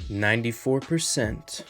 94%.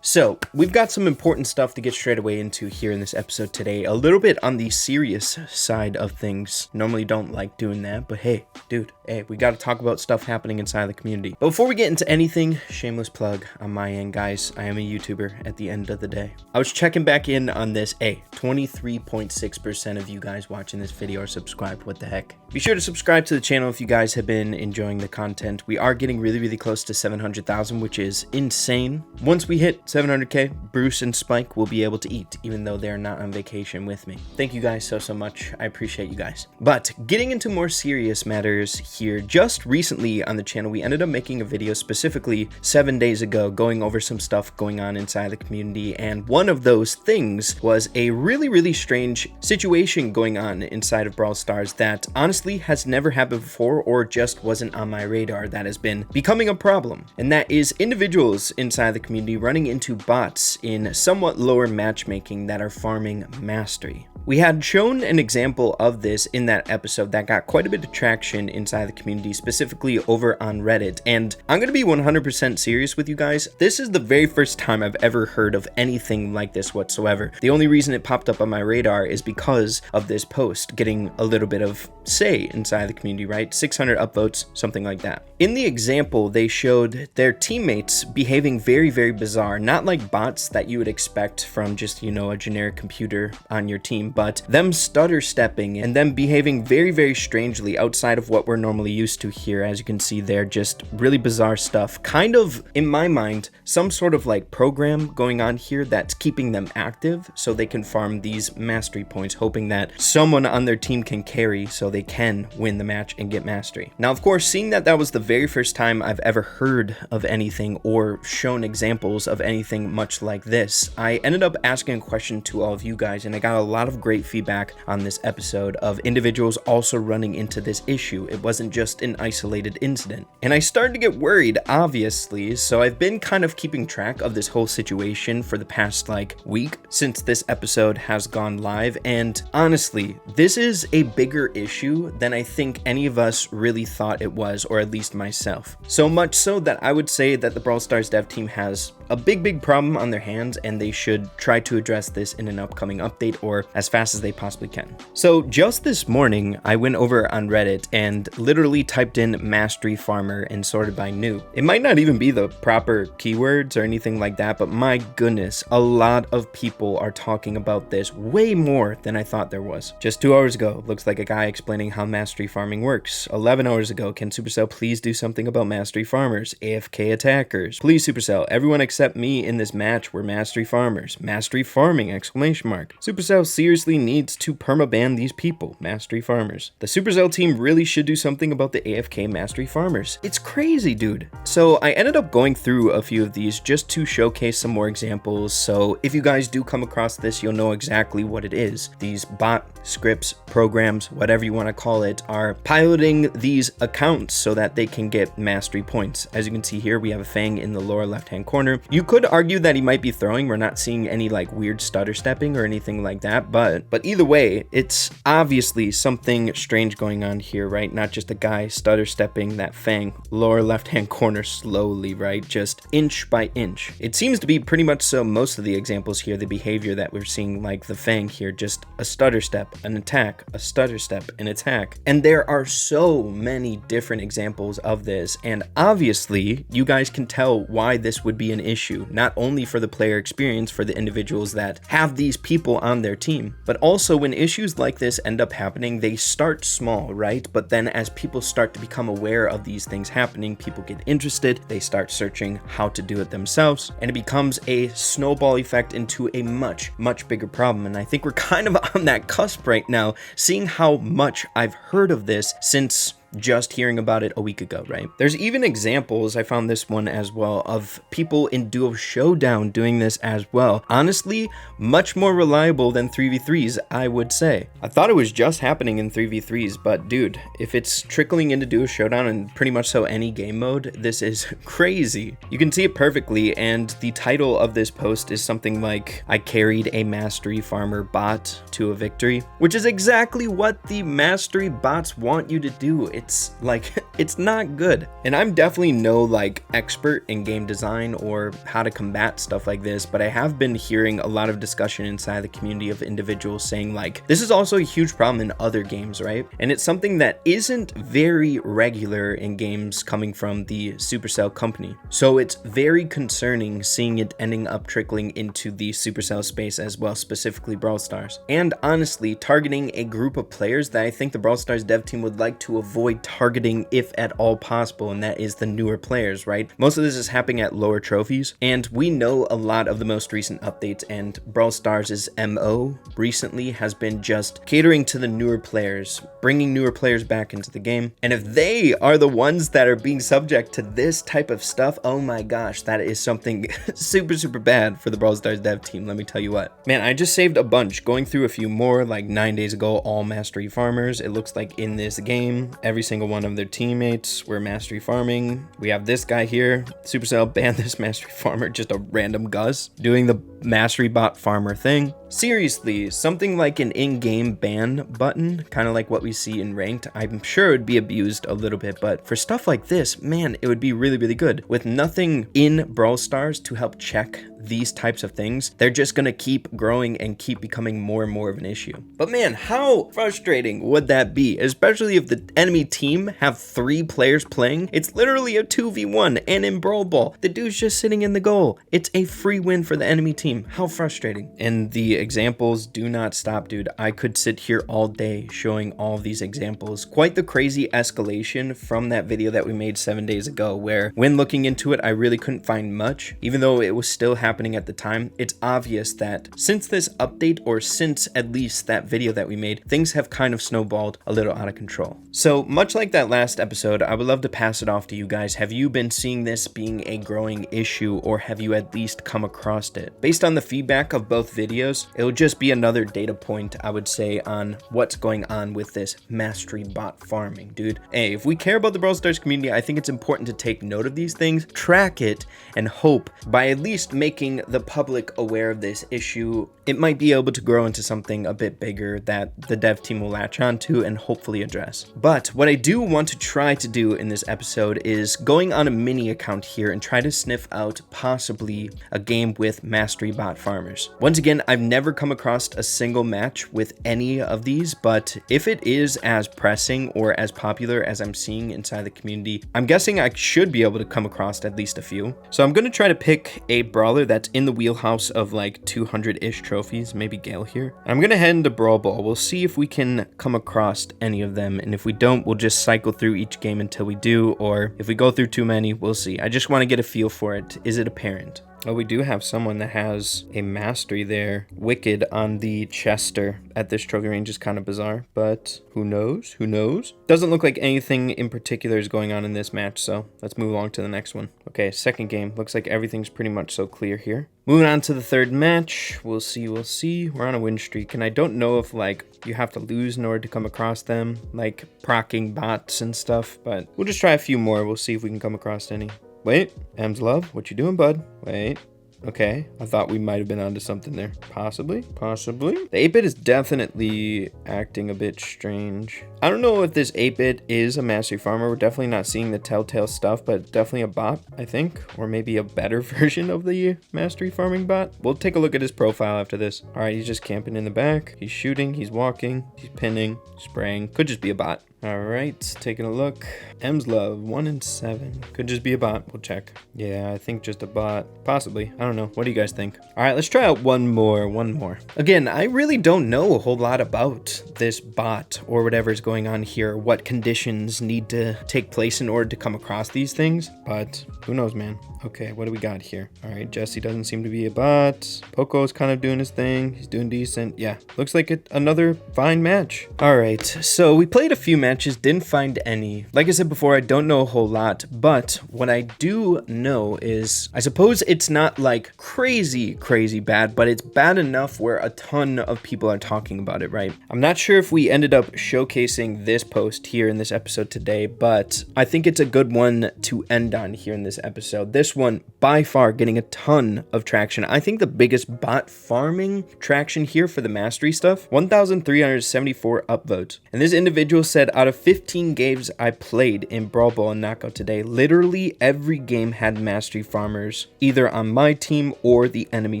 So, we've got some important stuff to get straight away into here in this episode today. A little bit on the serious side of things. Normally don't like doing that, but hey, dude, we gotta talk about stuff happening inside the community. But before we get into anything, shameless plug on my end, guys. I am a YouTuber at the end of the day. I was checking back in on this. 23.6% of you guys watching this video are subscribed. What the heck? Be sure to subscribe to the channel if you guys have been enjoying the content. We are getting really close to 700,000, which is insane. Once we hit 700k, Bruce and Spike will be able to eat, even though they're not on vacation with me. Thank you guys so much. I appreciate you guys. But getting into more serious matters here, just recently on the channel, we ended up making a video specifically 7 days ago, going over some stuff going on inside the community. And one of those things was a really strange situation going on inside of Brawl Stars that honestly has never happened before, or just wasn't on my radar, that has been becoming a problem. And that is individuals inside the community running into bots in somewhat lower matchmaking that are farming mastery. We had shown an example of this in that episode that got quite a bit of traction inside the community, specifically over on Reddit. And I'm going to be 100% serious with you guys. This is the very first time I've ever heard of anything like this whatsoever. The only reason it popped up on my radar is because of this post getting a little bit of say inside the community, right? 600 upvotes, something like that. In the example, they showed their teammates behaving very bizarre, not like bots that you would expect from just, you know, a generic computer on your team, but them stutter stepping and them behaving very strangely outside of what we're normally used to here. As you can see there, just really bizarre stuff. Kind of, in my mind, some sort of like program going on here that's keeping them active so they can farm these mastery points, hoping that someone on their team can carry so they can win the match and get mastery. Now, of course, seeing that that was the very first time I've ever heard of anything or shown examples of anything much like this, I ended up asking a question to all of you guys, and I got a lot of great feedback on this episode of individuals also running into this issue. It wasn't just an isolated incident. And I started to get worried, obviously, so I've been kind of keeping track of this whole situation for the past like week since this episode has gone live, and honestly, this is a bigger issue than I think any of us really thought it was, or at least myself. So much so that I would say that the Brawl Stars dev team has a big problem on their hands, and they should try to address this in an upcoming update or as fast as they possibly can. So just this morning, I went over on Reddit and literally typed in mastery farmer and sorted by new. It might not even be the proper keywords or anything like that, but my goodness, a lot of people are talking about this, way more than I thought there was. Just 2 hours ago, looks like a guy explaining how mastery farming works. 11 hours ago, can Supercell please do something about mastery farmers? AFK attackers. Please Supercell, everyone except me in this match were mastery farmers. Mastery farming, exclamation mark. Supercell seriously needs to permaban these people, mastery farmers. The Supercell team really should do something about the AFK mastery farmers. It's crazy, dude. So I ended up going through a few of these just to showcase some more examples. So if you guys do come across this, you'll know exactly what it is. These bot scripts, programs, whatever you want to call it, are piloting these accounts so that they can get mastery points. As you can see here, we have a Fang in the lower left-hand corner. You could argue that he might be throwing. We're not seeing any like weird stutter stepping or anything like that, but either way, it's obviously something strange going on here, right? Not just a guy stutter stepping that Fang lower left-hand corner slowly, right? Just inch by inch. It seems to be pretty much so most of the examples here, the behavior that we're seeing, like the Fang here, just a stutter step, an attack, a stutter step, an attack. And there are so many different examples of this, and obviously you guys can tell why this would be an issue, not only for the player experience for the individuals that have these people on their team, but also when issues like this end up happening, they start small, right? But then as people start to become aware of these things happening, people get interested, they start searching how to do it themselves, and it becomes a snowball effect into a much bigger problem. And I think we're kind of on that cusp right now, seeing how much I've heard of this since just hearing about it a week ago, right? There's even examples, I found this one as well, of people in Duo Showdown doing this as well. Honestly, much more reliable than 3v3s, I would say. I thought it was just happening in 3v3s, but dude, if it's trickling into Duo Showdown and pretty much so any game mode, this is crazy. You can see it perfectly, and the title of this post is something like, I carried a mastery farmer bot to a victory, which is exactly what the mastery bots want you to do. it's like, it's not good. And I'm definitely no like expert in game design or how to combat stuff like this, but I have been hearing a lot of discussion inside the community of individuals saying like, this is also a huge problem in other games, right? And it's something that isn't very regular in games coming from the Supercell company. So it's very concerning seeing it ending up trickling into the Supercell space as well, specifically Brawl Stars. And honestly, targeting a group of players that I think the Brawl Stars dev team would like to avoid targeting if at all possible, and that is the newer players, right? Most of this is happening at lower trophies, and we know a lot of the most recent updates, and Brawl Stars' MO recently has been just catering to the newer players, bringing newer players back into the game. And if they are the ones that are being subject to this type of stuff, oh my gosh, that is something super bad for the Brawl Stars dev team, let me tell you what. Man, I just saved a bunch, going through a few more like 9 days ago, all mastery farmers. It looks like in this game, every single one of their teammates were mastery farming. We have this guy here, Supercell banned this mastery farmer, just a random Gus, doing the mastery bot farmer thing. Seriously, something like an in-game ban button, kind of like what we see in ranked, I'm sure it would be abused a little bit, but for stuff like this, man, it would be really good. With nothing in Brawl Stars to help check these types of things, they're just gonna keep growing and keep becoming more and more of an issue. But man, how frustrating would that be? Especially if the enemy team have 3 players playing. It's literally a 2v1, and in Brawl Ball, the dude's just sitting in the goal. It's a free win for the enemy team. How frustrating. And the examples do not stop, dude. I could sit here all day showing all these examples. Quite the crazy escalation from that video that we made 7 days ago, where when looking into it, I really couldn't find much, even though it was still happening at the time. It's obvious that since this update, or since at least that video that we made, things have kind of snowballed a little out of control. So much like that last episode, I would love to pass it off to you guys. Have you been seeing this being a growing issue, or have you at least come across it? Based on the feedback of both videos, it will just be another data point, I would say, on what's going on with this mastery bot farming, dude. Hey, if we care about the Brawl Stars community, I think it's important to take note of these things, track it, and hope by at least making the public aware of this issue, it might be able to grow into something a bit bigger that the dev team will latch onto and hopefully address. But what I do want to try to do in this episode is going on a mini account here and try to sniff out possibly a game with mastery bot farmers. Once again, I've never come across a single match with any of these, but if it is as pressing or as popular as I'm seeing inside the community, I'm guessing I should be able to come across at least a few. So I'm going to try to pick a brawler that's in the wheelhouse of like 200-ish trophies, maybe Gale here. I'm gonna head into Brawl Ball. We'll see if we can come across any of them, and if we don't, we'll just cycle through each game until we do, or if we go through too many, we'll see. I just want to get a feel for it. Is it apparent? Oh, we do have someone that has a mastery there. Wicked on the Chester at this trophy range is kind of bizarre, but who knows? Who knows? Doesn't look like anything in particular is going on in this match, so let's move along to the next one. Okay, second game. Looks like everything's pretty much so clear here. Moving on to the third match. We'll see. We're on a win streak, and I don't know if, like, you have to lose in order to come across them, like procking bots and stuff, but we'll just try a few more. We'll see if we can come across any. Wait, M's Love, what you doing, bud? Wait. Okay, I thought we might have been onto something there. Possibly. The 8-bit is definitely acting a bit strange. I don't know if this 8-bit is a mastery farmer. We're definitely not seeing the telltale stuff, but definitely a bot, I think. Or maybe a better version of the mastery farming bot. We'll take a look at his profile after this. All right, he's just camping in the back. He's shooting, he's walking, he's pinning, spraying. Could just be a bot. All right, taking a look. M's Love, 1 in 7. Could just be a bot. We'll check. Yeah, I think just a bot. Possibly. I don't know. What do you guys think? All right, let's try out one more. Again, I really don't know a whole lot about this bot or whatever is going on here, what conditions need to take place in order to come across these things, but who knows, man. Okay, what do we got here? All right, Jesse doesn't seem to be a bot. Poco's kind of doing his thing. He's doing decent. Yeah, looks like another fine match. All right, so we played a few matches, didn't find any. Like I said before, I don't know a whole lot, but what I do know is, I suppose it's not like crazy bad, but it's bad enough where a ton of people are talking about it, right? I'm not sure if we ended up showcasing this post here in this episode today, but I think it's a good one to end on here in this episode. This one by far getting a ton of traction. I think the biggest bot farming traction here for the mastery stuff, 1,374 upvotes. And this individual said out out of 15 games I played in Brawl Ball and Knockout today, literally every game had mastery farmers, either on my team or the enemy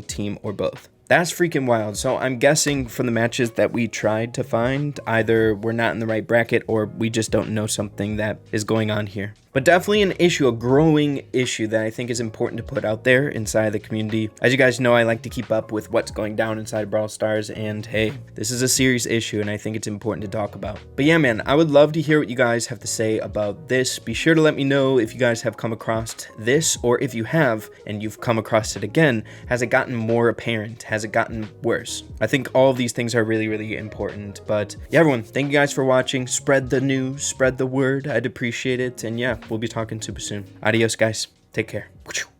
team or both. That's freaking wild. So I'm guessing from the matches that we tried to find, either we're not in the right bracket or we just don't know something that is going on here. But definitely an issue, a growing issue that I think is important to put out there inside the community. As you guys know, I like to keep up with what's going down inside Brawl Stars, and hey, this is a serious issue and I think it's important to talk about. But yeah, man, I would love to hear what you guys have to say about this. Be sure to let me know if you guys have come across this, or if you have and you've come across it again, has it gotten more apparent? Has it gotten worse? I think all of these things are really, really important. But yeah, everyone, thank you guys for watching. Spread the news, spread the word. I'd appreciate it. And yeah, we'll be talking super soon. Adios, guys. Take care.